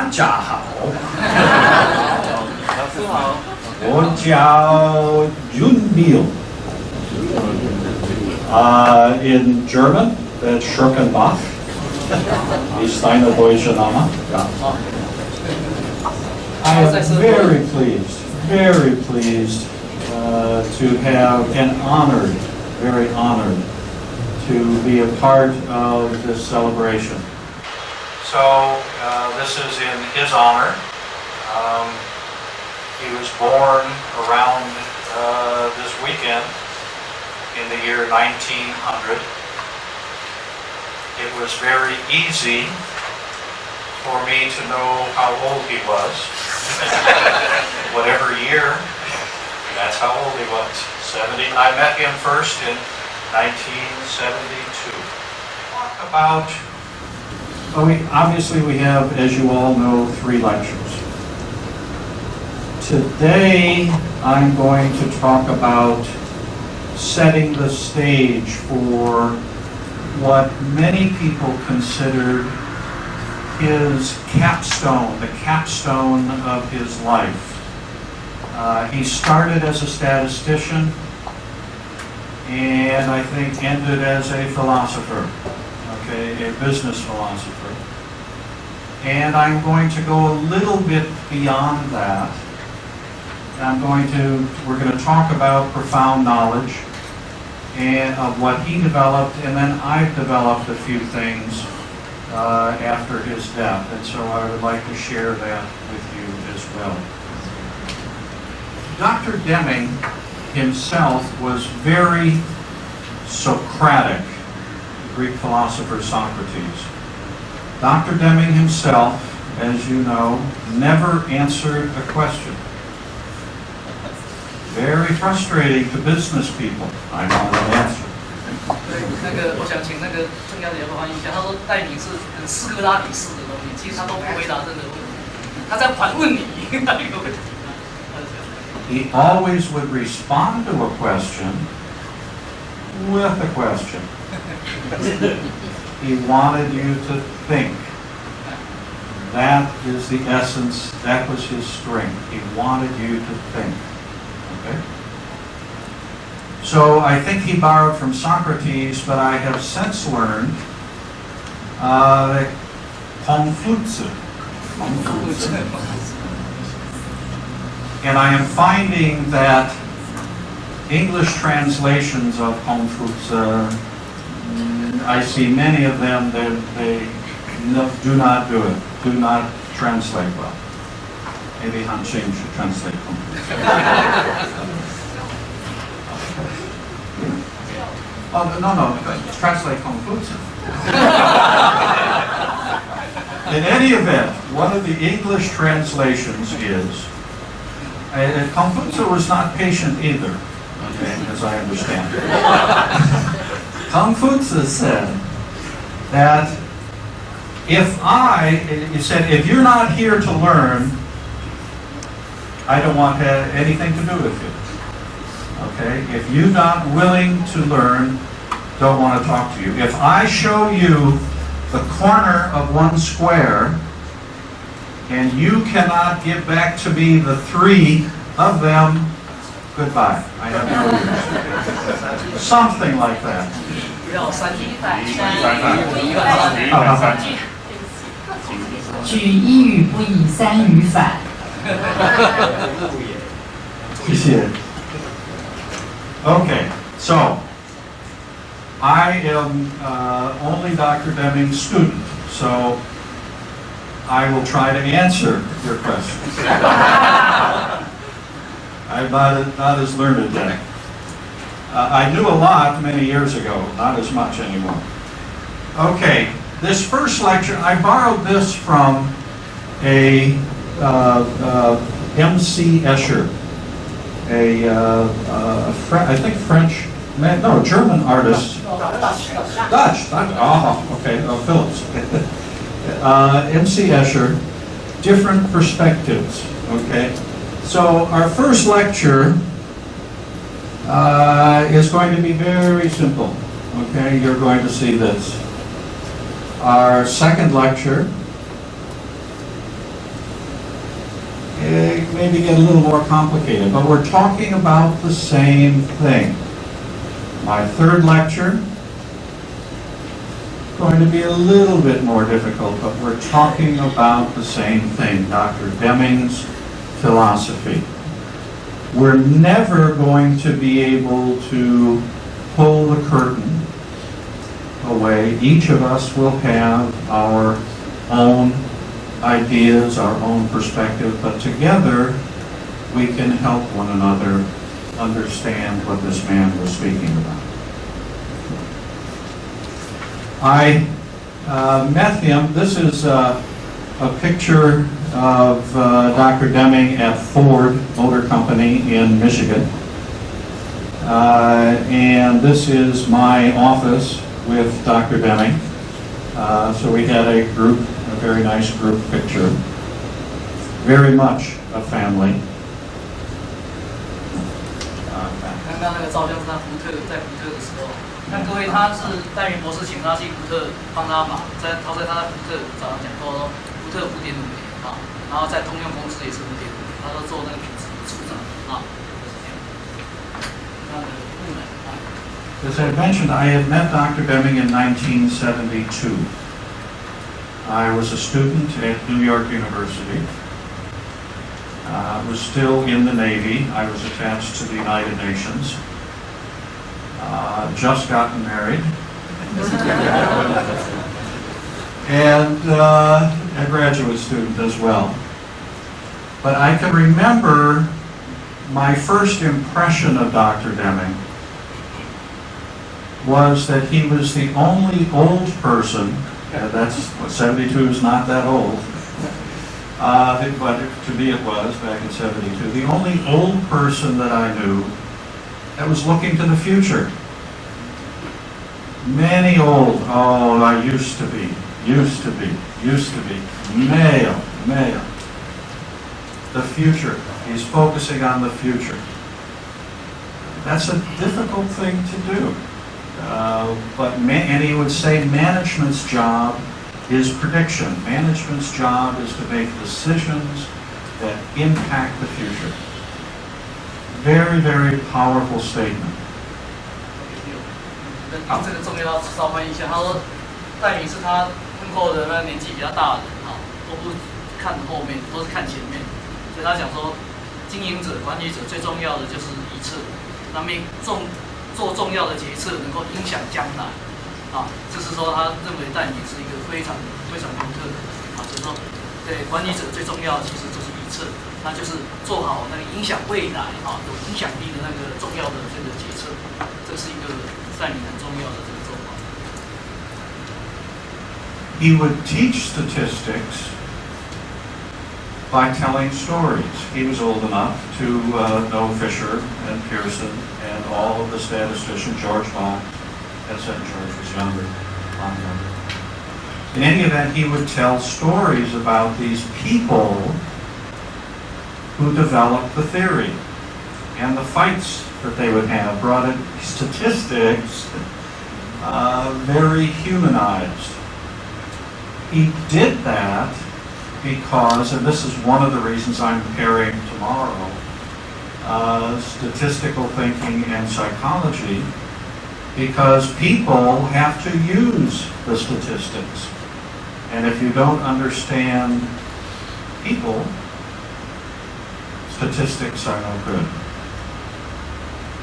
大家好，我叫 Junbiel. In German, that's Scherkenbach. Ist deine deutsche Name? Ja. I am very pleased to have and honored, very honored to be a part of this celebration. So this is in his honor. He was born around this weekend in the year 1900. It was very easy for me to know how old he was. Whatever year, that's how old he was. 70. I met him first in 1972. Talk about, well, we have, as you all know, 3 lectures. Today, I'm going to talk about setting the stage for what many people considered his capstone, the capstone of his life. He started as a statistician and I think ended as a philosopher, okay, a business philosopher. And I'm going to go a little bit beyond that. We're going to talk about profound knowledge and of what he developed, and then I've developed a few things after his death, and so I would like to share that with you as well. Dr. Deming himself was very Socratic, the Greek philosopher Socrates. Dr. Deming himself, as you know, never answered a question. Very frustrating to business people. I want an answer. 我想请郑小姐帮忙一下。他说戴明是很斯柯拉底式的东西，其实他都不回答任何问题，他在反问你那个问题。He always would respond to a question with a question. He wanted you to think. That is the essence. That was his strength. He wanted you to think. Okay? So I think he borrowed from Socrates, but I have since learned that Confucius. And I am finding that English translations of Confucius, I see many of them that they do not do it, do not translate well. Maybe Han-Ching should translate Confucius. Oh, no, translate Confucius. In any event, one of the English translations is, Confucius was not patient either, okay, as I understand it. Confucius said that if you're not here to learn, I don't want anything to do with you. Okay? If you're not willing to learn, don't want to talk to you. If I show you the corner of one square and you cannot give back to me the 3 of them, goodbye. I have no use. Something like that. 举一语不以3语反。谢谢。Okay, so I am only Dr. Deming's student, so I will try to answer your questions. I'm not as learned yet. I knew a lot many years ago, not as much anymore. Okay, this first lecture, I borrowed this from a M.C. Escher, I think French, no, German artist. Dutch. Oh, okay, Phillips. M.C. Escher, different perspectives, okay? So our first lecture is going to be very simple, okay? You're going to see this. Our second lecture maybe get a little more complicated, but we're talking about the same thing. My third lecture is going to be a little bit more difficult, but we're talking about the same thing, Dr. Deming's philosophy. We're never going to be able to pull the curtain away. Each of us will have our own ideas, our own perspective, but together we can help one another understand what this man was speaking about. I met him. This is a picture of Dr. Deming at Ford Motor Company in Michigan. And this is my office with Dr. Deming. So we had a very nice group picture. Very much a family. 刚刚那个照片是他福特在福特的时候，那各位他是戴明博士请他去福特帮他忙，他在福特早上讲过说福特5.5年啊，然后在通用公司也是5.5年，他都做那个品质处长啊，那个部门啊。As I mentioned, I had met Dr. Deming in 1972. I was a student at New York University. I was still in the Navy. I was attached to the United Nations. Just gotten married. And a graduate student as well. But I can remember my first impression of Dr. Deming was that he was the only old person, that's 72 is not that old, but to me it was back in 72, the only old person that I knew that was looking to the future. Many old, I used to be, male. The future, he's focusing on the future. That's a difficult thing to do. And he would say management's job is prediction. Management's job is to make decisions that impact the future. Very, very powerful statement. 这个重要稍微一下，他说戴明是他婚后的那年纪比较大的人啊，都不看后面，都是看前面，所以他讲说，经营者、管理者最重要的就是预测，那么做重要的决策能够影响将来，啊，就是说他认为戴明是一个非常独特的，啊，就是说，对管理者最重要的其实就是预测，那就是做好那个影响未来啊有影响力的那个重要的这个决策，这是一个戴明很重要的这个做法。He would teach statistics by telling stories. He was old enough to know Fisher and Pearson and all of the statisticians. George Bach, as George was younger. In any event, he would tell stories about these people who developed the theory and the fights that they would have, brought in statistics, very humanized. He did that because, and this is one of the reasons I'm pairing tomorrow, statistical thinking and psychology, because people have to use the statistics. And if you don't understand people, statistics are no good.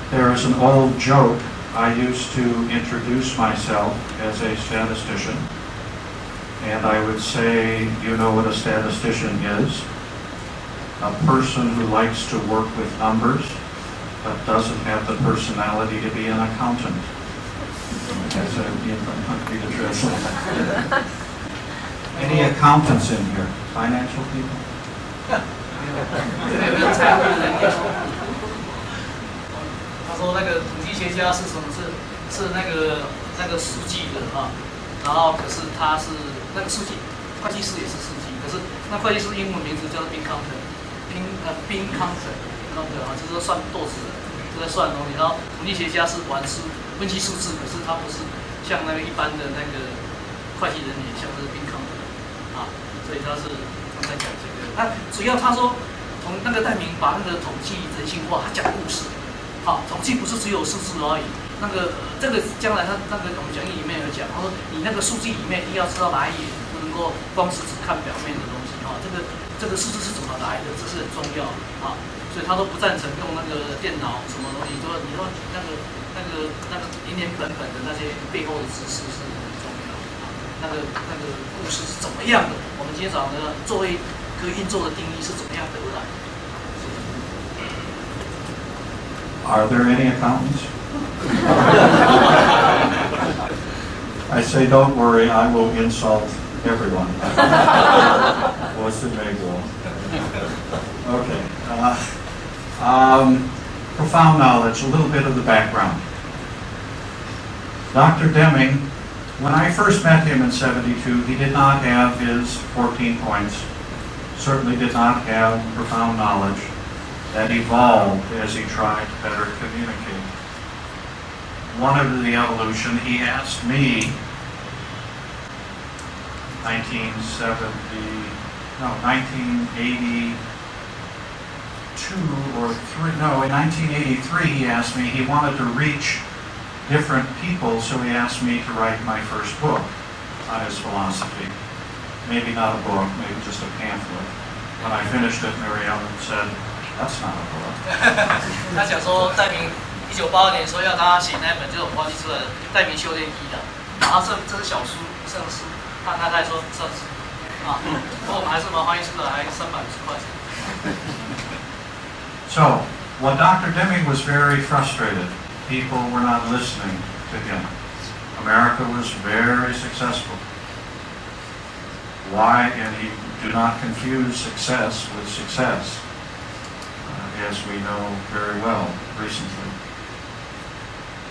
There is an old joke. I used to introduce myself as a statistician. And I would say, you know what a statistician is? A person who likes to work with numbers, but doesn't have the personality to be an accountant. That's a country to translate. Any accountants in here? Financial people? 他说那个统计学家是什么？是那个数据的啊，然后可是他是那个数据，会计师也是数据，可是那会计师英文名字叫做 bean counter 啊，就是说算豆子的，就在算东西。然后统计学家是分析数字，可是他不是像那个一般的那个会计人员，像是 bean counter 啊，所以他是刚才讲这个。主要他说统从那个戴明把那个统计人性化，他讲故事，好，统计不是只有数字而已。这个将来他我们讲义里面有讲，他说你那个数据里面一定要知道来源，不能够光是只看表面的东西啊。这个数字是怎么来的，这是很重要啊。所以他都不赞成用那个电脑什么东西，说你说那个连本的那些背后的知识是很重要啊。那个故事是怎么样的？我们今天早上呢，作为一个运作的定义是怎么样得来的？ Are there any accountants? I say, don't worry, I will insult everyone. What's the big deal? Okay. Profound knowledge, a little bit of the background. Dr. Deming, when I first met him in '72, he did not have his 14 points, certainly did not have profound knowledge that evolved as he tried to better communicate. One of the evolution, he asked me, 1982 or 3, no, in 1983 he asked me, he wanted to reach different people, so he asked me to write my first book on his philosophy. Maybe not a book, maybe just a pamphlet. When I finished it, Mary Ellen said, that's not a book. 他想说，戴明1982年说要他写那本，就是我们翻译出来的《戴明修炼I》的，然后这是小书，上市，他还说上市，啊，不过我们还是把它翻译出来，还350块钱。So, when Dr. Deming was very frustrated, people were not listening to him. America was very successful. Why? And he do not confuse success with success. As we know very well recently.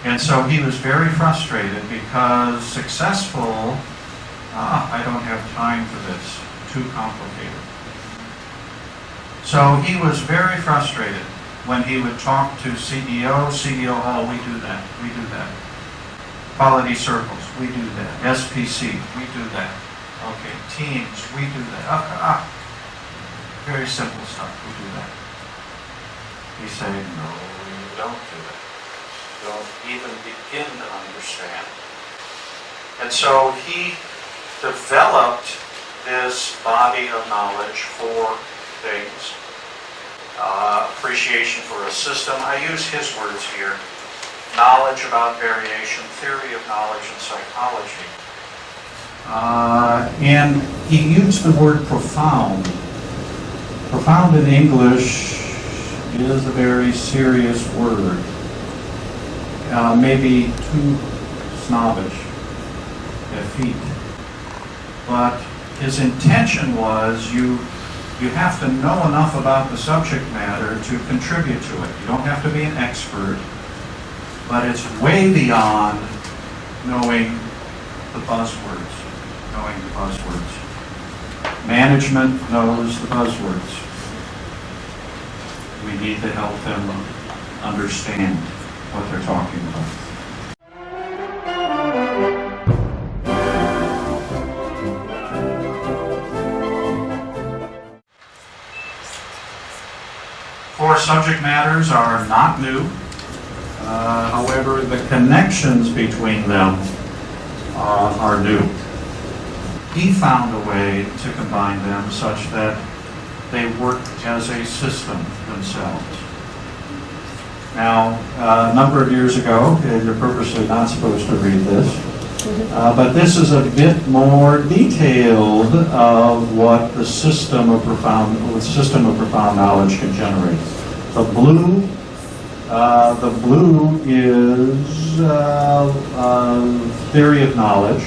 And so he was very frustrated because successful, I don't have time for this, too complicated. So he was very frustrated when he would talk to CEO, oh, we do that. Quality circles, we do that. SPC, we do that. Okay, teams, we do that. Very simple stuff, we do that. He said, no, you don't do it. Don't even begin to understand. And so he developed this body of knowledge for things. Appreciation for a system. I use his words here. Knowledge about variation, theory of knowledge and psychology. And he used the word profound. Profound in English is a very serious word, maybe too snobbish, effete. But his intention was you have to know enough about the subject matter to contribute to it. You don't have to be an expert, but it's way beyond knowing the buzzwords. Management knows the buzzwords. We need to help them understand what they're talking about. Core subject matters are not new. However, the connections between them are new. He found a way to combine them such that they work as a system themselves. Now, a number of years ago, and you're purposely not supposed to read this, but this is a bit more detailed of what the system of profound knowledge can generate. The blue is theory of knowledge.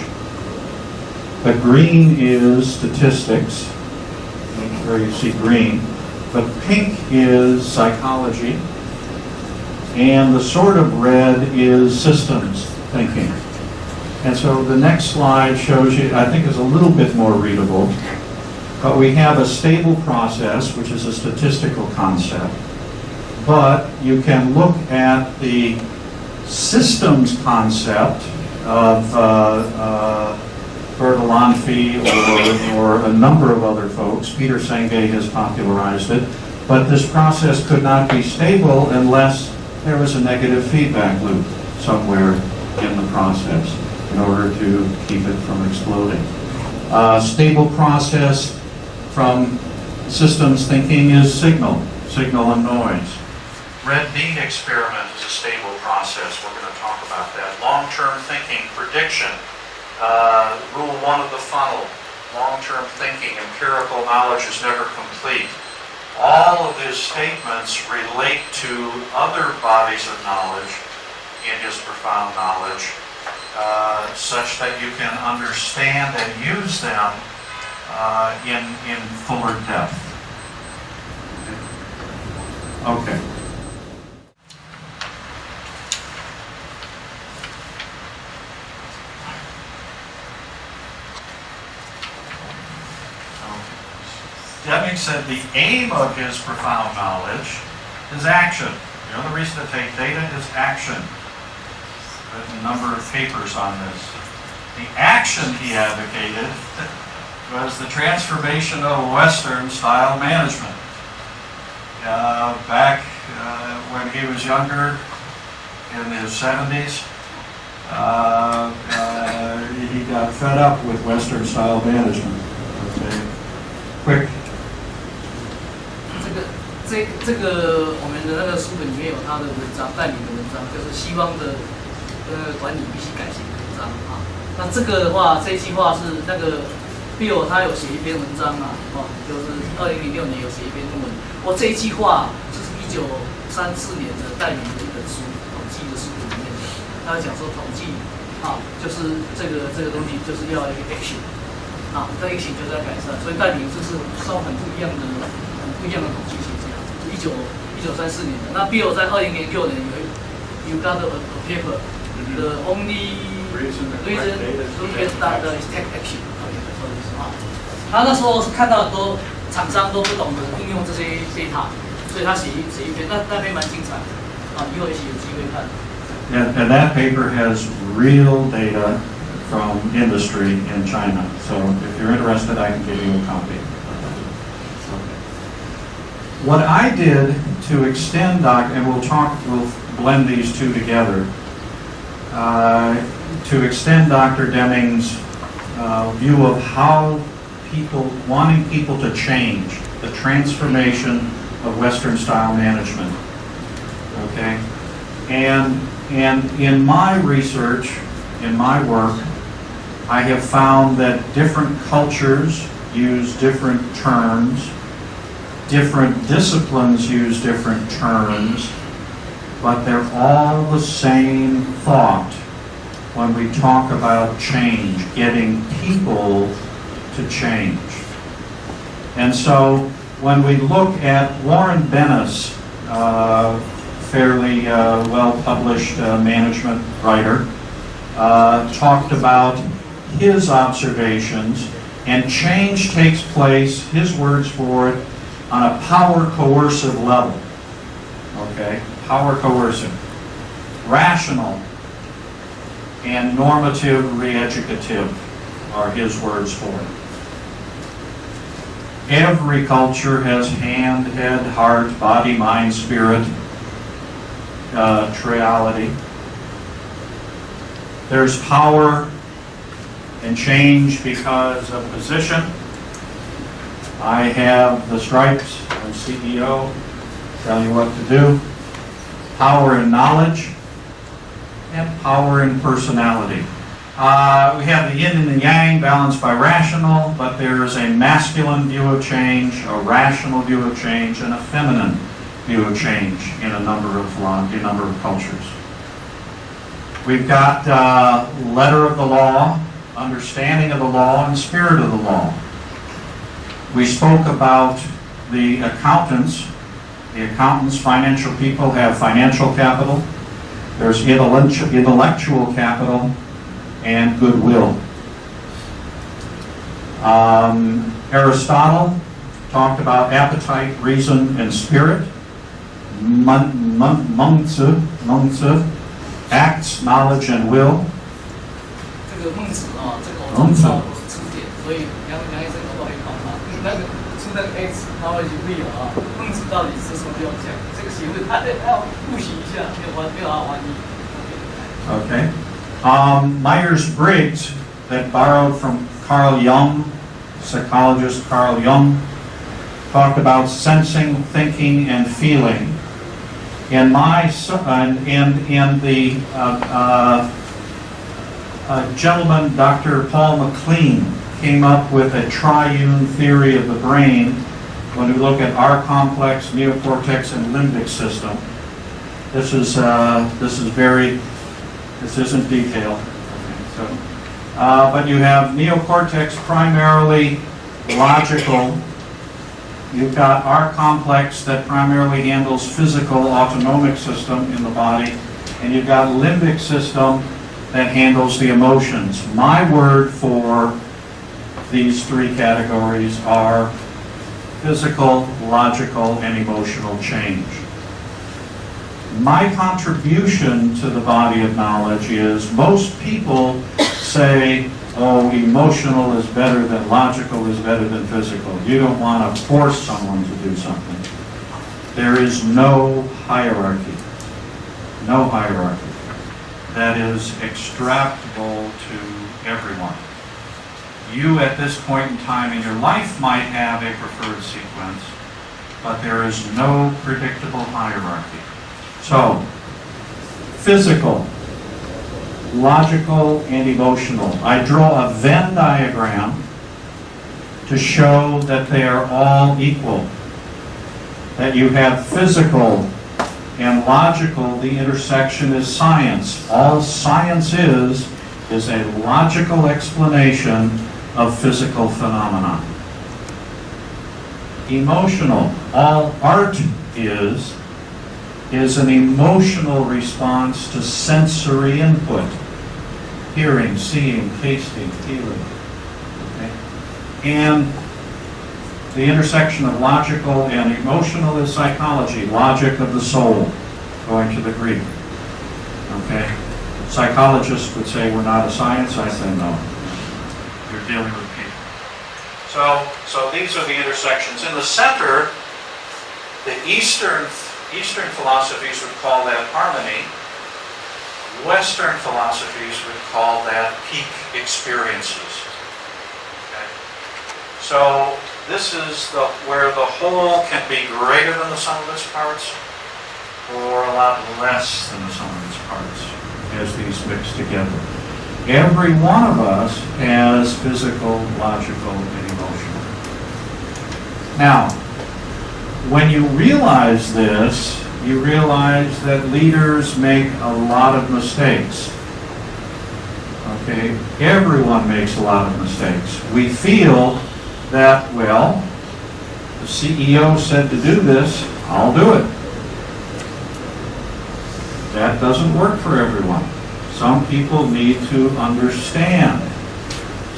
The green is statistics. Where you see green. The pink is psychology. And the sort of red is systems thinking. And so the next slide shows you, I think is a little bit more readable, but we have a stable process, which is a statistical concept, but you can look at the systems concept of Bertalanffy or a number of other folks. Peter Senge has popularized it. But this process could not be stable unless there was a negative feedback loop somewhere in the process in order to keep it from exploding. Stable process from systems thinking is signal and noise. Red meat experiment is a stable process. We're going to talk about that. Long-term thinking, prediction, rule 1 of the funnel. Long-term thinking, empirical knowledge is never complete. All of his statements relate to other bodies of knowledge in his profound knowledge, such that you can understand and use them in fuller depth. Okay. Deming said the aim of his profound knowledge is action. The only reason to take data is action. Written a number of papers on this. The action he advocated was the transformation of Western-style management. Back when he was younger, in his 70s, he got fed up with Western-style management. Okay. Quick. 这个我们的那个书本里面有他的文章，戴明的文章，就是西方的管理必须改型的文章啊。那这个的话，这一句话是那个 Bill 他有写一篇文章啊，就是2006年有写一篇论文。这一句话就是1934年的戴明的一本书，统计的书里面，他讲说统计啊，就是这个东西就是要一个 action 啊，这 action 就是要改善，所以戴明这是稍很不一样的统计学家。1934年的，那 Bill 在2006年有 got a paper, the only reason to get that is take action。他那时候是看到很多厂商都不懂得应用这些 data， 所以他写一篇，那篇蛮精彩的，以后也许有机会看。And that paper has real data from industry in China. So if you're interested, I can give you a copy. What I did to extend and we'll blend these two together, to extend Dr. Deming's view of how wanting people to change, the transformation of Western-style management, okay? And in my research, in my work, I have found that different cultures use different terms, different disciplines use different terms, but they're all the same thought when we talk about change, getting people to change. And so when we look at Warren Bennis, fairly well-published management writer, talked about his observations, and change takes place, his words for it, on a power coercive level. Okay, power coercive. Rational and normative re-educative are his words for it. Every culture has hand, head, heart, body, mind, spirit, triality. There's power and change because of position. I have the stripes, I'm CEO, tell you what to do. Power and knowledge, and power and personality. We have the yin and the yang balanced by rational, but there is a masculine view of change, a rational view of change, and a feminine view of change in a number of cultures. We've got letter of the law, understanding of the law, and spirit of the law. We spoke about the accountants. The accountants, financial people, have financial capital. There's intellectual capital and goodwill. Aristotle talked about appetite, reason, and spirit. Mengzi, acts, knowledge, and will. 这个孟子啊，这个我找不到词典，所以梁医生可不可以帮忙？那个出那个 X， 它会去 real 啊，孟子到底是什么用讲？这个学问大家要复习一下，没有好翻译。Okay. Myers-Briggs, that borrowed from Carl Jung, psychologist Carl Jung, talked about sensing, thinking, and feeling. And the gentleman, Dr. Paul MacLean, came up with a triune theory of the brain when we look at R complex, neocortex, and limbic system. This isn't detailed. Okay, but you have neocortex primarily logical. You've got R complex that primarily handles physical autonomic system in the body, and you've got limbic system that handles the emotions. My word for these three categories are physical, logical, and emotional change. My contribution to the body of knowledge is most people say, oh, emotional is better than logical is better than physical. You don't want to force someone to do something. There is no hierarchy. No hierarchy that is extrapolable to everyone. You at this point in time in your life might have a preferred sequence, but there is no predictable hierarchy. So, physical, logical, and emotional. I draw a Venn diagram to show that they are all equal. That you have physical and logical, the intersection is science. All science is a logical explanation of physical phenomena. Emotional, all art is an emotional response to sensory input. Hearing, seeing, tasting, feeling. Okay? And the intersection of logical and emotional is psychology, logic of the soul, going to the Greek. Okay? Psychologists would say we're not a science. I say no. You're dealing with people. So these are the intersections. In the center, the Eastern philosophies would call that harmony. Western philosophies would call that peak experiences. Okay? So this is where the whole can be greater than the sum of its parts, or a lot less than the sum of its parts as these mix together. Every one of us has physical, logical, and emotional. Now, when you realize this, you realize that leaders make a lot of mistakes. Okay? Everyone makes a lot of mistakes. We feel that, well, the CEO said to do this, I'll do it. That doesn't work for everyone. Some people need to understand.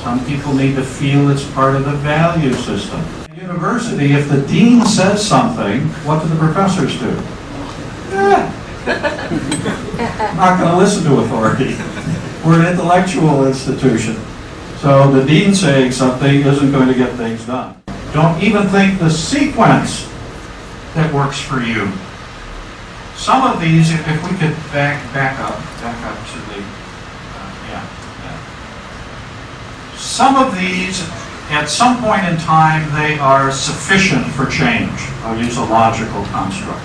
Some people need to feel it's part of the value system. At university, if the dean says something, what do the professors do? I'm not going to listen to authority. We're an intellectual institution. So the dean saying something isn't going to get things done. Don't even think the sequence that works for you. Some of these, if we could back up to the, Some of these, at some point in time, they are sufficient for change. I'll use a logical construct.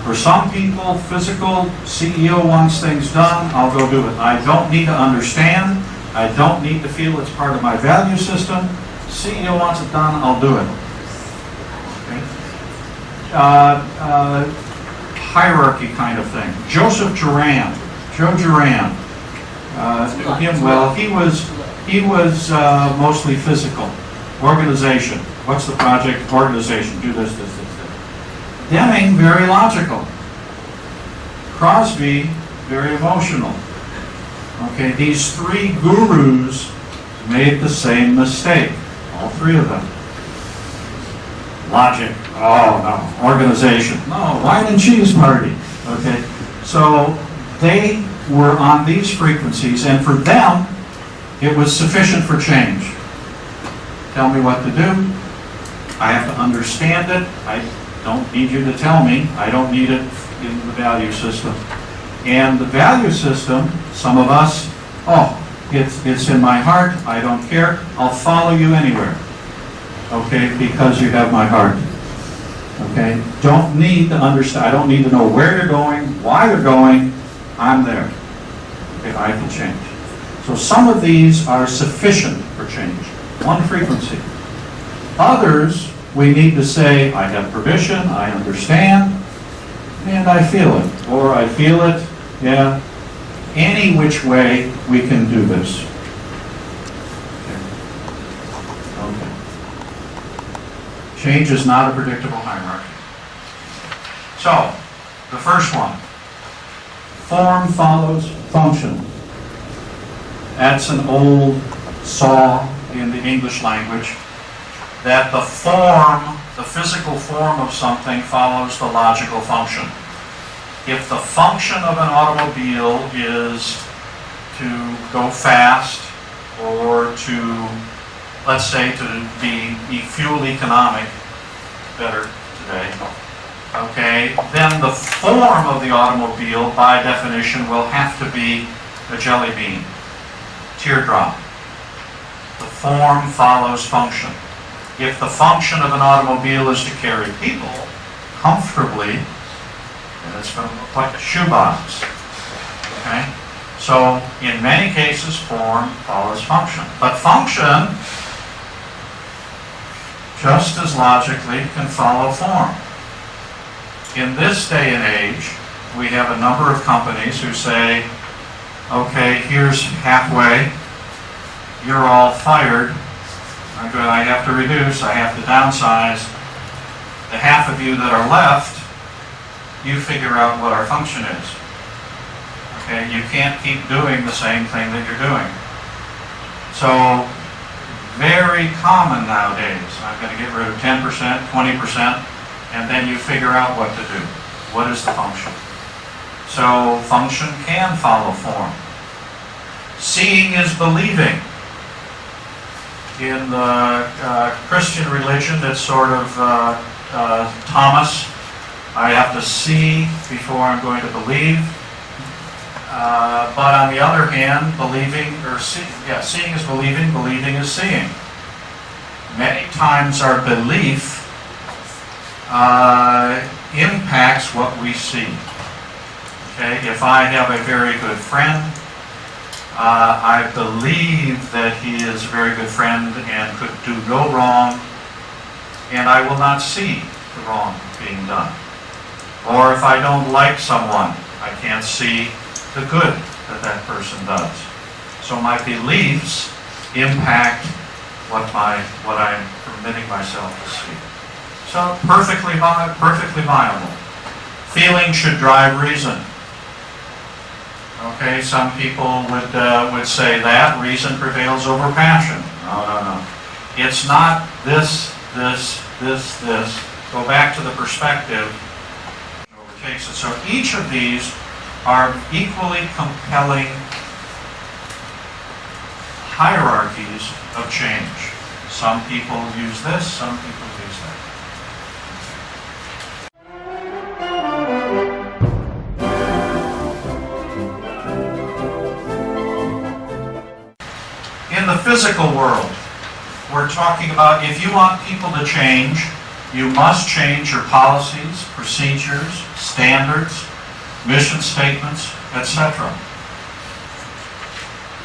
For some people, physical, CEO wants things done, I'll go do it. I don't need to understand. I don't need to feel it's part of my value system. CEO wants it done, I'll do it. Okay? Hierarchy kind of thing. Joe Duran. He was mostly physical. Organization. What's the project? Organization. Do this. Deming, very logical. Crosby, very emotional. Okay, these three gurus made the same mistake. All three of them. Logic. Oh, no. Organization. No, wine and cheese party. Okay, so they were on these frequencies, and for them, it was sufficient for change. Tell me what to do. I have to understand it. I don't need you to tell me. I don't need it in the value system. And the value system, some of us, it's in my heart. I don't care. I'll follow you anywhere. Okay, because you have my heart. Okay, don't need to understand. I don't need to know where you're going, why you're going. I'm there. Okay, I can change. So some of these are sufficient for change. One frequency. Others, we need to say, I have permission, I understand, and I feel it. Or I feel it, yeah. Any which way we can do this. Okay. Change is not a predictable hierarchy. So, the first one. Form follows function. That's an old saw in the English language, that the form, the physical form of something follows the logical function. If the function of an automobile is to go fast or to, let's say, to be fuel economic, better today, okay, then the form of the automobile, by definition, will have to be a jelly bean, teardrop. The form follows function. If the function of an automobile is to carry people comfortably, then it's going to look like a shoebox. Okay? So, in many cases, form follows function. But function, just as logically, can follow form. In this day and age, we have a number of companies who say, okay, here's halfway, you're all fired, I have to reduce, I have to downsize. The half of you that are left, you figure out what our function is. Okay, you can't keep doing the same thing that you're doing. So, very common nowadays. I'm going to get rid of 10%, 20%, and then you figure out what to do. What is the function? So, function can follow form. Seeing is believing. In the Christian religion, it's sort of Thomas. I have to see before I'm going to believe. But on the other hand, seeing is believing, believing is seeing. Many times our belief impacts what we see. Okay, if I have a very good friend, I believe that he is a very good friend and could do no wrong, and I will not see the wrong being done. Or if I don't like someone, I can't see the good that that person does. So my beliefs impact what I'm permitting myself to see. So perfectly viable. Feeling should drive reason. Okay, some people would say that reason prevails over passion. No. It's not this. Go back to the perspective. Overtakes it. So each of these are equally compelling hierarchies of change. Some people use this, some people use that. In the physical world, we're talking about if you want people to change, you must change your policies, procedures, standards, mission statements, etc.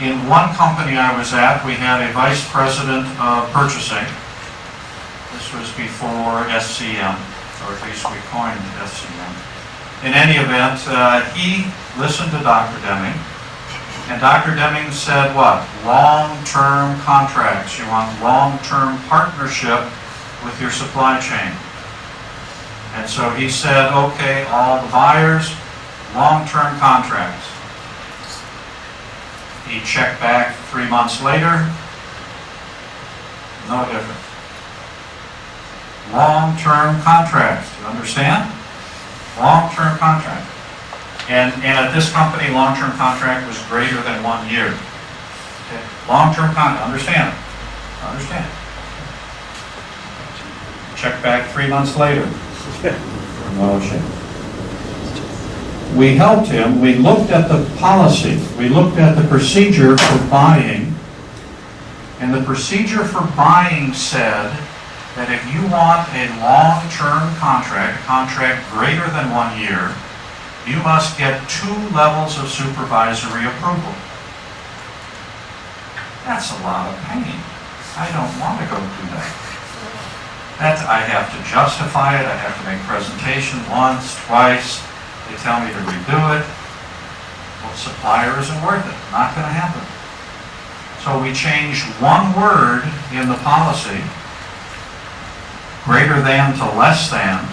In one company I was at, we had a vice president of purchasing. This was before SCM, or at least we coined SCM. In any event, he listened to Dr. Deming. And Dr. Deming said what? Long-term contracts. You want long-term partnership with your supply chain. And so he said, okay, all the buyers, long-term contracts. He checked back 3 months later, no difference. Long-term contracts, do you understand? Long-term contract. And at this company, long-term contract was greater than 1 year. Okay. Long-term contract, understand it. Understand it. Check back 3 months later. Promotion. We helped him. We looked at the policy. We looked at the procedure for buying. And the procedure for buying said that if you want a long-term contract, a contract greater than 1 year, you must get 2 levels of supervisory approval. That's a lot of pain. I don't want to go through that. I have to justify it. I have to make presentation once, twice. They tell me to redo it. Well, supplier isn't worth it. Not going to happen. So we changed 1 word in the policy, greater than to less than.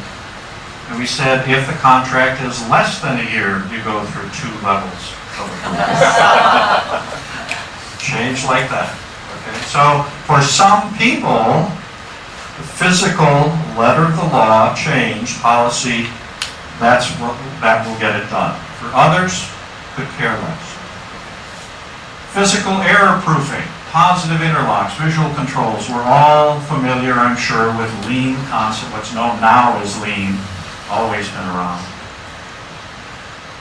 And we said if the contract is less than a year, you go through 2 levels of approval. Change like that. Okay. So for some people, the physical letter of the law change policy, that will get it done. For others, could care less. Physical error proofing, positive interlocks, visual controls. We're all familiar, I'm sure, with lean concept, what's known now as lean, always been around.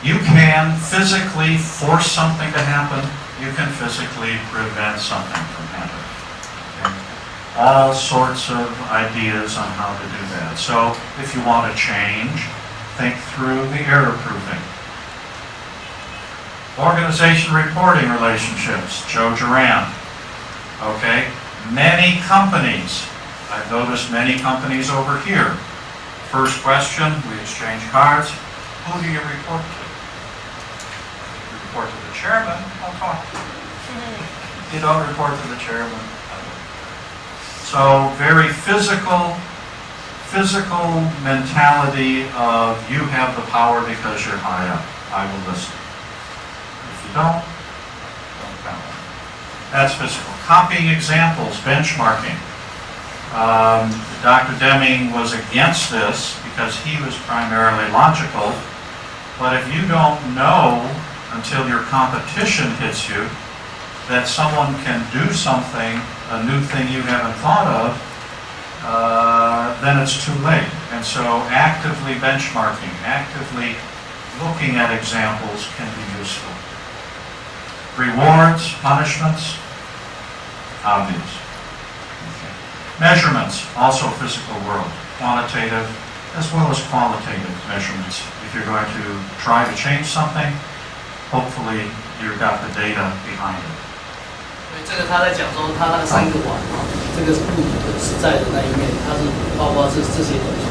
You can physically force something to happen. You can physically prevent something from happening. Okay? All sorts of ideas on how to do that. So if you want to change, think through the error proofing. Organization reporting relationships, Joe Duran. Okay, many companies, I've noticed many companies over here. First question, we exchange cards. Who do you report to? You report to the chairman, I'll talk to you. You don't report to the chairman. So very physical mentality of you have the power because you're high up. I will listen. Don't count. That's physical. Copying examples, benchmarking. Dr. Deming was against this because he was primarily logical. But if you don't know until your competition hits you that someone can do something, a new thing you haven't thought of, then it's too late. And so actively benchmarking, actively looking at examples can be useful. Rewards, punishments, obvious. Okay. Measurements, also physical world, quantitative as well as qualitative measurements. If you're going to try to change something, hopefully you've got the data behind it. 所以这个他在讲说，他那个3个碗啊，这个是不的实在的那一面，它是包括这些东西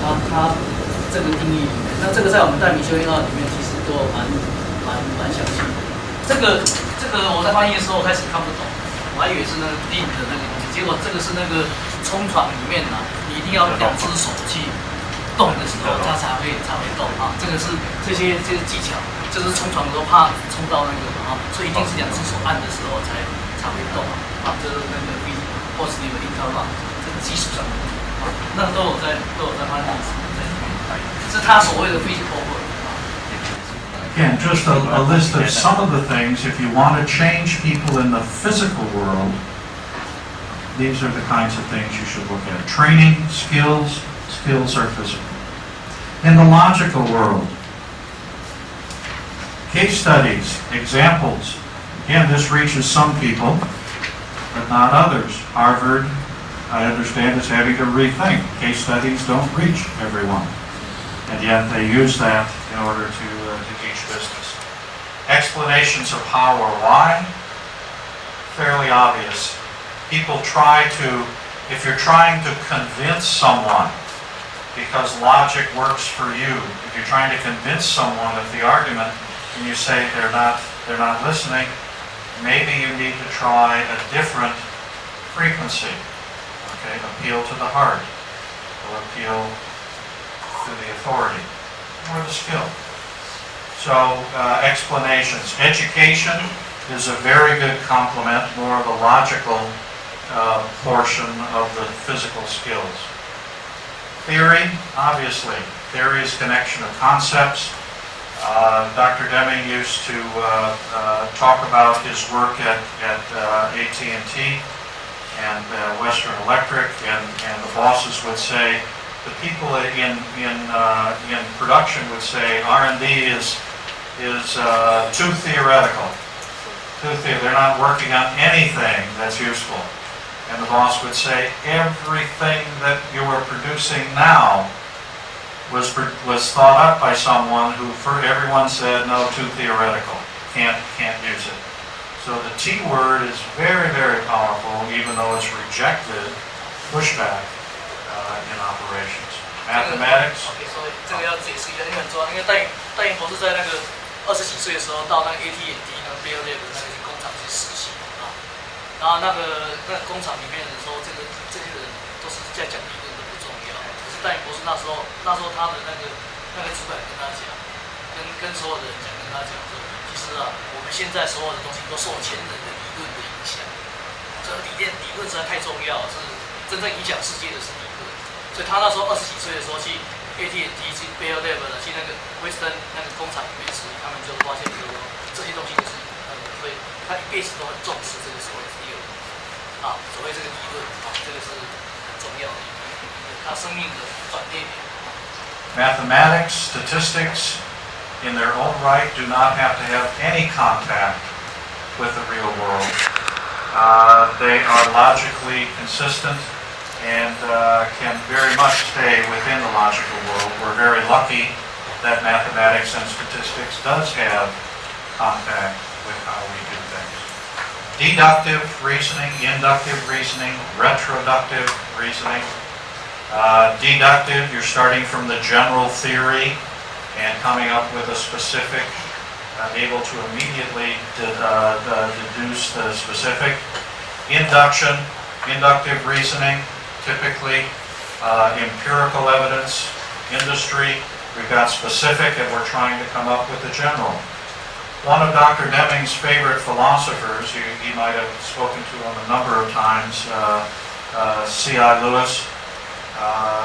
啊，它这个定义里面，那这个在我们戴明修炼II里面其实都蛮详细的。这个我在翻译的时候开始看不懂，我还以为是那个定的那个东西，结果这个是那个冲床里面啊，你一定要2只手去动的时候，它才会动啊。这个是这些技巧，就是冲床的时候怕冲到那个啊，所以一定是2只手按的时候才会动啊。这是那个 positive interlock 这个技术上的，那都有在翻译在里面，是他所谓的 physical work。Again, just a list of some of the things. If you want to change people in the physical world, these are the kinds of things you should look at. Training, skills are physical. In the logical world, case studies, examples. Again, this reaches some people, but not others. Harvard, I understand, is having to rethink. Case studies don't reach everyone. And yet they use that in order to teach business. Explanations of how or why, fairly obvious. People try to, if you're trying to convince someone because logic works for you, if you're trying to convince someone of the argument and you say they're not listening, maybe you need to try a different frequency. Okay, appeal to the heart, or appeal to the authority, or the skill. So, explanations. Education is a very good complement, more of a logical portion of the physical skills. Theory, obviously. Theory is connection of concepts. Dr. Deming used to talk about his work at AT&T, and Western Electric, and the bosses would say, the people in production would say R&D is too theoretical. They're not working on anything that's useful. And the boss would say, everything that you are producing now was thought up by someone who, everyone said, no, too theoretical, can't use it. So the T word is very, very powerful, even though it's rejected, pushback in operations. Mathematics. OK， 所以这个要解释一下，因为很重要。因为戴颖博士在那个20几岁的时候到那个 AT&T 那个 Prevails 的那个工厂去实习啊，然后那个工厂里面的时候，这些人都是在讲理论都不重要。可是戴颖博士那时候他的那个主管跟他讲，跟所有的人讲，跟他讲说，其实啊，我们现在所有的东西都受前人的理论的影响，这个理论实在太重要，是真正影响世界的是理论。所以他那时候20几岁的时候去 AT&T 去 Prevails 去那个 Western 那个工厂里面实习，他们就发现说这些东西都是所以他一辈子都很重视这个所谓的 theory 啊，所谓这个理论啊，这个是很重要的他生命的转捩点。Mathematics, statistics, in their own right, do not have to have any contact with the real world. They are logically consistent and can very much stay within the logical world. We're very lucky that mathematics and statistics does have contact with how we do things. Deductive reasoning, inductive reasoning, retroductive reasoning. Deductive, you're starting from the general theory and coming up with a specific, able to immediately deduce the specific. Induction, inductive reasoning, typically empirical evidence, industry. We've got specific and we're trying to come up with the general. One of Dr. Deming's favorite philosophers, he might have spoken to him a number of times, C.I. Lewis.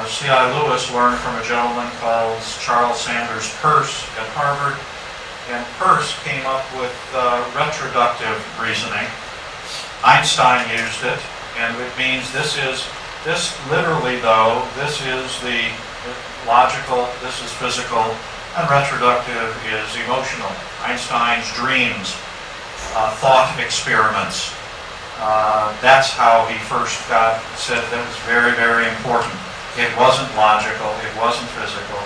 C.I. Lewis learned from a gentleman called Charles Sanders Peirce at Harvard, and Peirce came up with retroductive reasoning. Einstein used it, and it means this literally though, this is the logical, this is physical, and retroductive is emotional. Einstein's dreams, thought experiments. That's how he first said that was very, very important. It wasn't logical, it wasn't physical,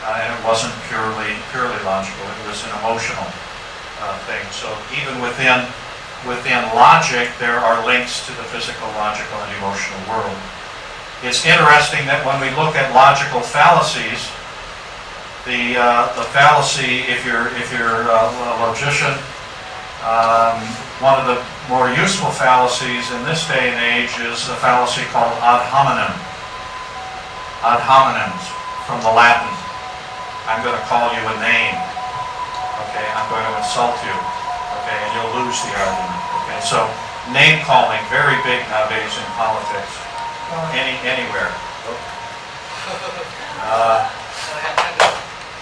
and it wasn't purely logical. It was an emotional thing. So even within logic, there are links to the physical, logical, and emotional world. It's interesting that when we look at logical fallacies, the fallacy, if you're a logician, one of the more useful fallacies in this day and age is a fallacy called ad hominem. Ad hominems, from the Latin. I'm going to call you a name. Okay, I'm going to insult you. Okay, and you'll lose the argument. Okay, so name calling, very big nowadays in politics. Anywhere.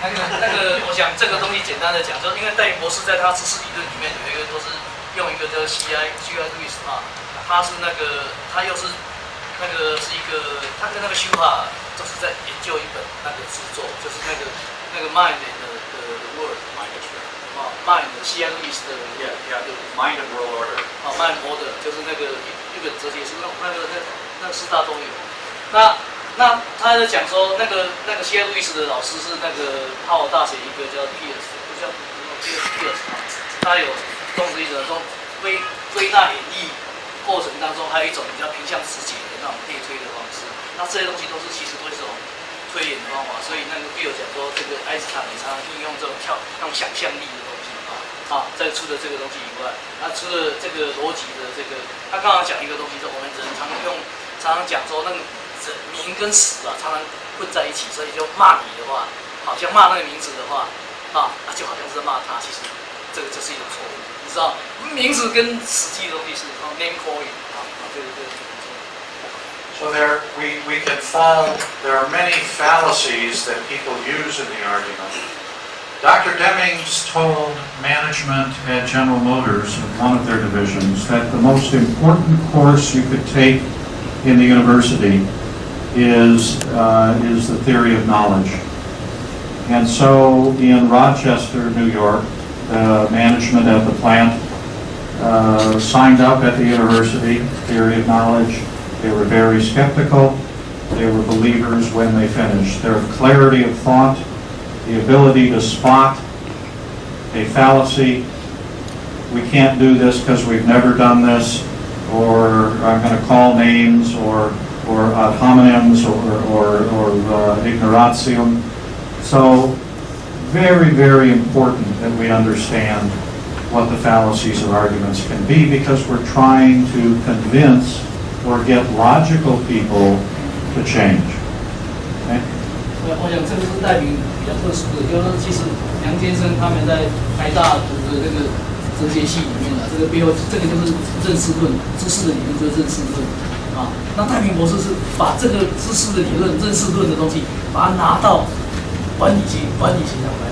我想这个东西简单的讲，就是因为戴颖博士在他知识理论里面有一个都是用一个叫 C.I. Lewis 啊，他是他又是是一个，他跟修法就是在研究一本著作，就是Mind the World Mind C.I. Lewis 的 Mind and World Order. Mind and Order 就是一本哲学书，那四大都有。那他在讲说，C.I. Lewis 的老师是哈佛大学一个叫 Pierce， 叫 Pierce， 他有中国一种说归纳演绎过程当中，还有一种比较偏向直觉的那种类推的方式。那这些东西其实都是这种推演的方法。所以Pierce讲说，这个爱因斯坦也常常应用这种那种想象力的东西在除了这个东西以外，那除了这个逻辑的他刚刚讲一个东西，是我们人常常讲说名跟实常常混在一起，所以就骂你的话，好像骂那个名字的话，就好像是在骂他，其实这个就是一种错误，你知道，名字跟实际的东西是name calling So there are many fallacies that people use in the argument, Dr. Deming's told management at General Motors, one of their divisions, that the most important course you could take in the university is the theory of knowledge. And so in Rochester, New York, management at the plant signed up at the university, theory of knowledge. They were very skeptical. They were believers when they finished. Their clarity of thought, the ability to spot a fallacy, we can't do this because we've never done this, or I'm going to call names, or ad hominems, or ignoratium. So very, very important that we understand what the fallacies of arguments can be, because we're trying to convince or get logical people to change. Okay? 我想这个是戴明比较特殊的，就是说其实梁先生他们在台大读的这个哲学系里面这个背后这个就是认识论，知识的理论就是认识论啊。那戴明博士是把这个知识的理论、认识论的东西，把它拿到管理学上来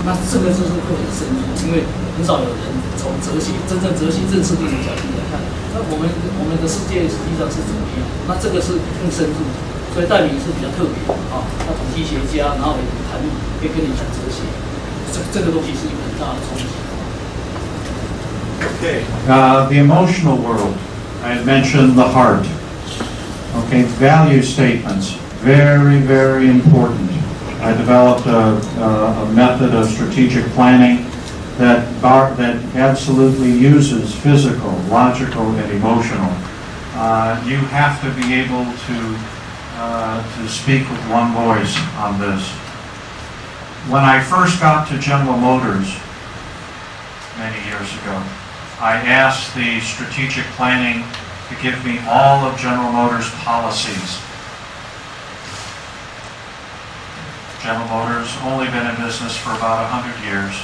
那这个就是会很深入，因为很少有人从哲学、真正哲学认识论的角度来看，那我们的世界实际上是怎么样？那这个是更深入。所以戴明是比较特别啊，他统计学家，然后也谈，可以跟你讲哲学，这个东西是有很大的冲击。Okay, the emotional world. I had mentioned the heart. Okay, value statements, very, very important. I developed a method of strategic planning that absolutely uses physical, logical, and emotional. You have to be able to speak with one voice on this. When I first got to General Motors many years ago, I asked the strategic planning to give me all of General Motors' policies. General Motors only been in business for about 100 years,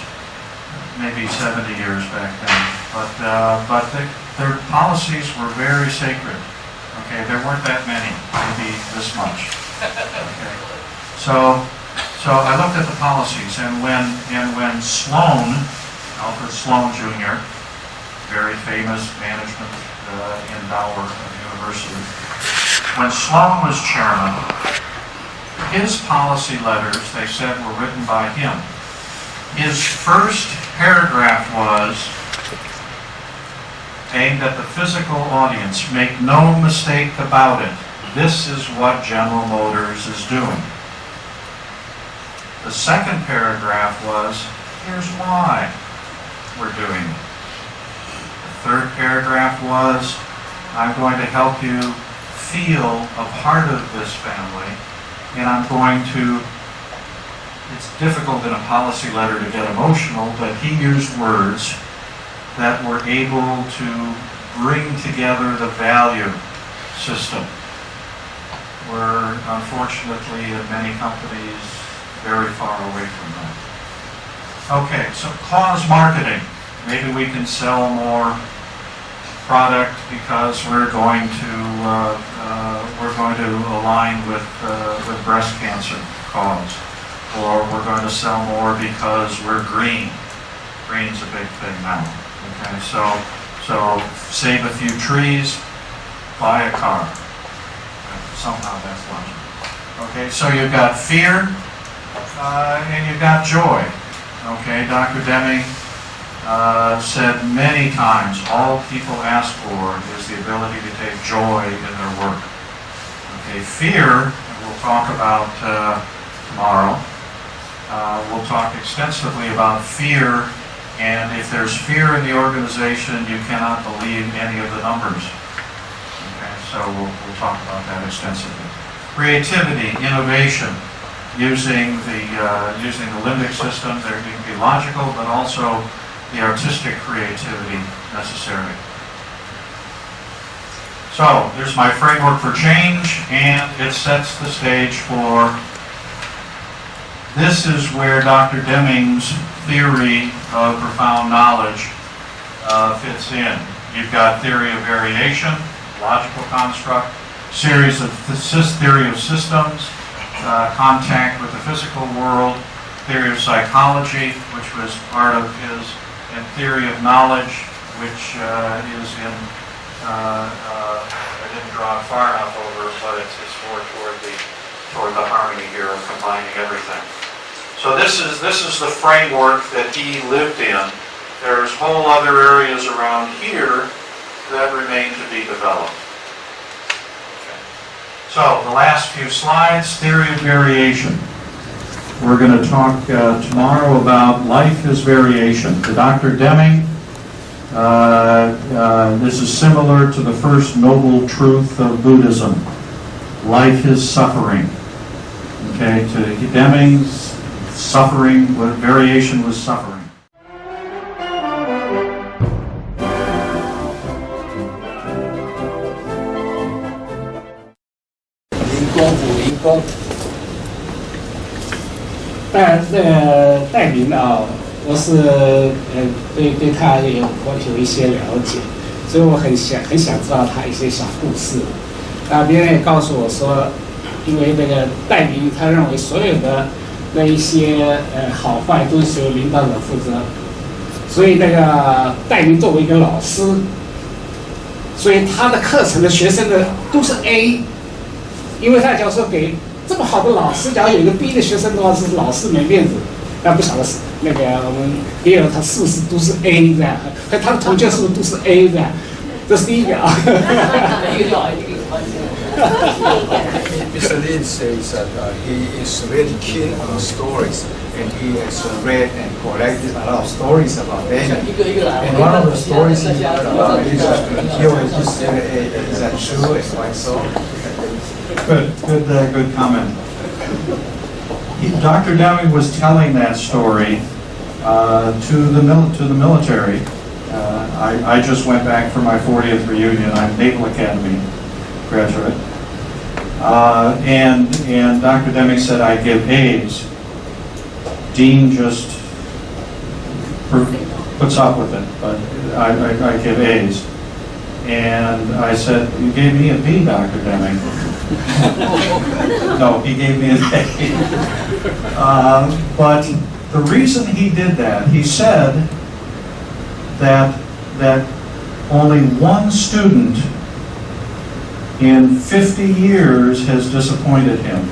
maybe 70 years back then, but their policies were very sacred. Okay, there weren't that many, maybe this much. Okay. So I looked at the policies, and when Sloan, Alfred Sloan Jr., very famous management endowor of the university, when Sloan was chairman, his policy letters, they said, were written by him. His first paragraph was aimed at the physical audience. Make no mistake about it. This is what General Motors is doing. The second paragraph was, here's why we're doing it. The third paragraph was, I'm going to help you feel a part of this family, and I'm going to, it's difficult in a policy letter to get emotional, but he used words that were able to bring together the value system. We're unfortunately in many companies very far away from that. Okay, so cause marketing. Maybe we can sell more product because we're going to align with breast cancer cause, or we're going to sell more because we're green. Green's a big thing now. Okay, so save a few trees, buy a car. Somehow that's logical. Okay, so you've got fear and you've got joy. Okay, Dr. Deming said many times, all people ask for is the ability to take joy in their work. Okay, fear, we'll talk about tomorrow. We'll talk extensively about fear, and if there's fear in the organization, you cannot believe any of the numbers. Okay, so we'll talk about that extensively. Creativity, innovation, using the limbic system. There can be logical, but also the artistic creativity necessary. So there's my framework for change, and it sets the stage for, this is where Dr. Deming's theory of profound knowledge fits in. You've got theory of variation, logical construct, theory of systems, contact with the physical world, theory of psychology, which was part of his, and theory of knowledge, which is in, I didn't draw it far enough over, but it's more toward the harmony here of combining everything. So this is the framework that he lived in. There's whole other areas around here that remain to be developed. Okay. So the last few slides, theory of variation. We're going to talk tomorrow about life is variation. To Dr. Deming, this is similar to the first noble truth of Buddhism. Life is suffering. Okay, to Deming's suffering, variation was suffering. 零工，但戴明啊，我是对他有一些了解，所以我很想知道他一些小故事。别人也告诉我说，因为那个戴明他认为所有的那一些好坏都是由领导者负责，所以那个戴明作为一个老师，所以他的课程的学生的都是 A。 因为他假如说给这么好的老师，假如有一个 B 的学生的话，是老师没面子。那不晓得是那个我们也有他是不是都是 A 这样，和他的同学是不是都是 A 这样？这是第一个啊。一个就好，一个关系。Mr. Lin says that he is very keen on stories, and he has read and collected a lot of stories about them. 一个一个来。 And one of the stories he heard about is that he always said, "Is that true? And why so?" Good comment. Dr. Deming was telling that story to the military. I just went back for my 40th reunion. I'm Naval Academy graduate, and Dr. Deming said I give A's. Dean just puts up with it, but I give A's. And I said, "You gave me a B, Dr. Deming." No, he gave me an A. But the reason he did that, he said that only one student in 50 years has disappointed him.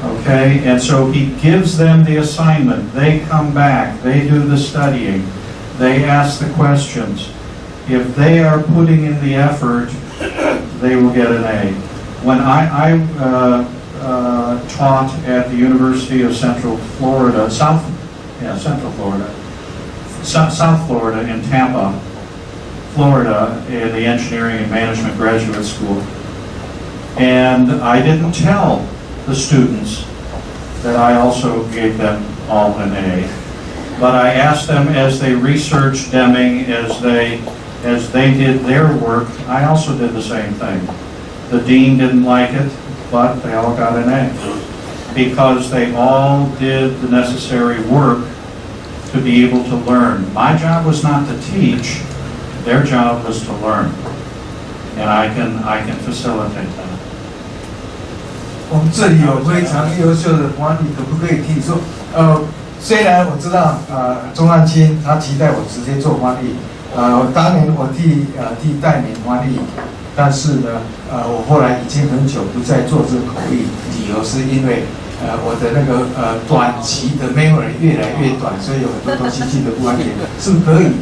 Okay, and so he gives them the assignment. They come back, they do the studying, they ask the questions. If they are putting in the effort, they will get an A. When I taught at the University of Central Florida in Tampa, Florida, in the Engineering and Management Graduate School, and I didn't tell the students that I also gave them all an A, but I asked them as they researched Deming, as they did their work, I also did the same thing. The dean didn't like it, but they all got an A because they all did the necessary work to be able to learn. My job was not to teach, their job was to learn, and I can facilitate that. 我们这里有非常优秀的管理，可不可以提出？虽然我知道钟汉卿他期待我直接做翻译，当年我替戴明翻译，但是呢，我后来已经很久不再做这个口译，理由是因为我的那个短期的 memory 越来越短，所以有很多东西记得不完全，是不是可以？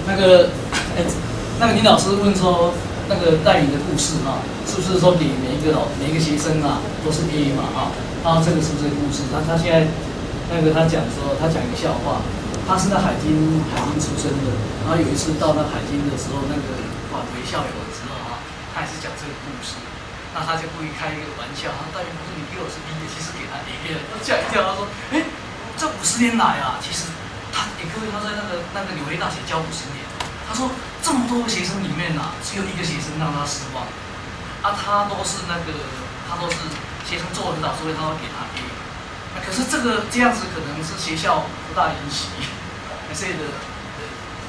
那个林老师问说，那个戴明的故事啊，是不是说给每一个学生啊都是 A 嘛啊？然后这个是不是故事？他现在他讲说，他讲一个笑话，他是那海军出身的，然后有一次到那海军的时候，那个返回校友的时候啊，他也是讲这个故事，那他就故意开一个玩笑，他说戴明不是你给我是 B 的，其实给他 A 的，吓一跳，他说，这50年来啊，其实各位他在那个纽约大学教50年。他说这么多个学生里面啊，只有一个学生让他失望，他都是学生做很好，所以他会给他 A。可是这样子可能是学校不大允许。I say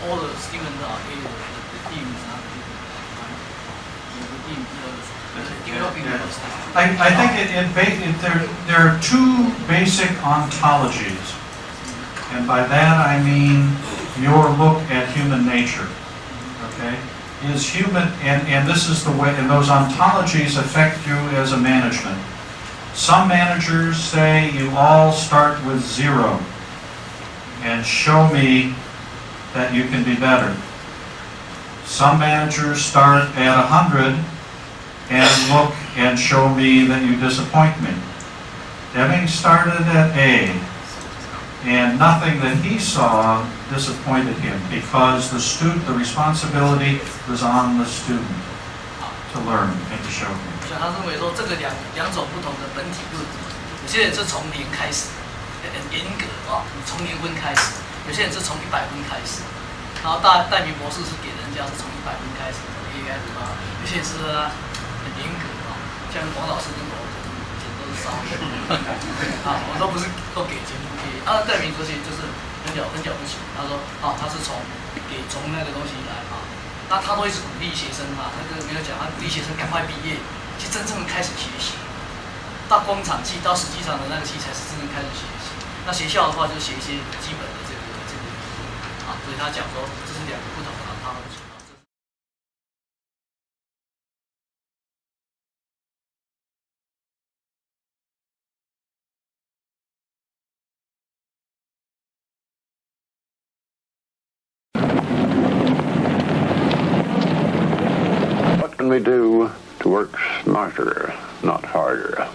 all the students are A, the teams are A. I think there are two basic ontologies, and by that I mean your look at human nature. Okay, is human, and this is the way, and those ontologies affect you as a management. Some managers say you all start with 0 and show me that you can be better. Some managers start at 100 and look and show me that you disappoint me. Deming started at A, and nothing that he saw disappointed him because the responsibility was on the student to learn and to show him. 所以他认为说这个两种不同的本体论，有些人是从0开始，很严格啊，从0分开始；有些人是从100分开始。然后戴明博士是给人家是从100分开始，有些人是很严格啊，像王老师跟我简直都是烧的啊，我都不是都给钱不给啊。戴明这些就是很了不起，他说他是从那个东西来啊，那他都一直鼓励学生啊，那个没有讲，他鼓励学生赶快毕业。去真正开始学习，到工厂去，到实际上的那个去才是真正开始学习。那学校的话，就学一些基本的这个啊，所以他讲说这是两个不同的他们情况。What can we do to work smarter, not harder?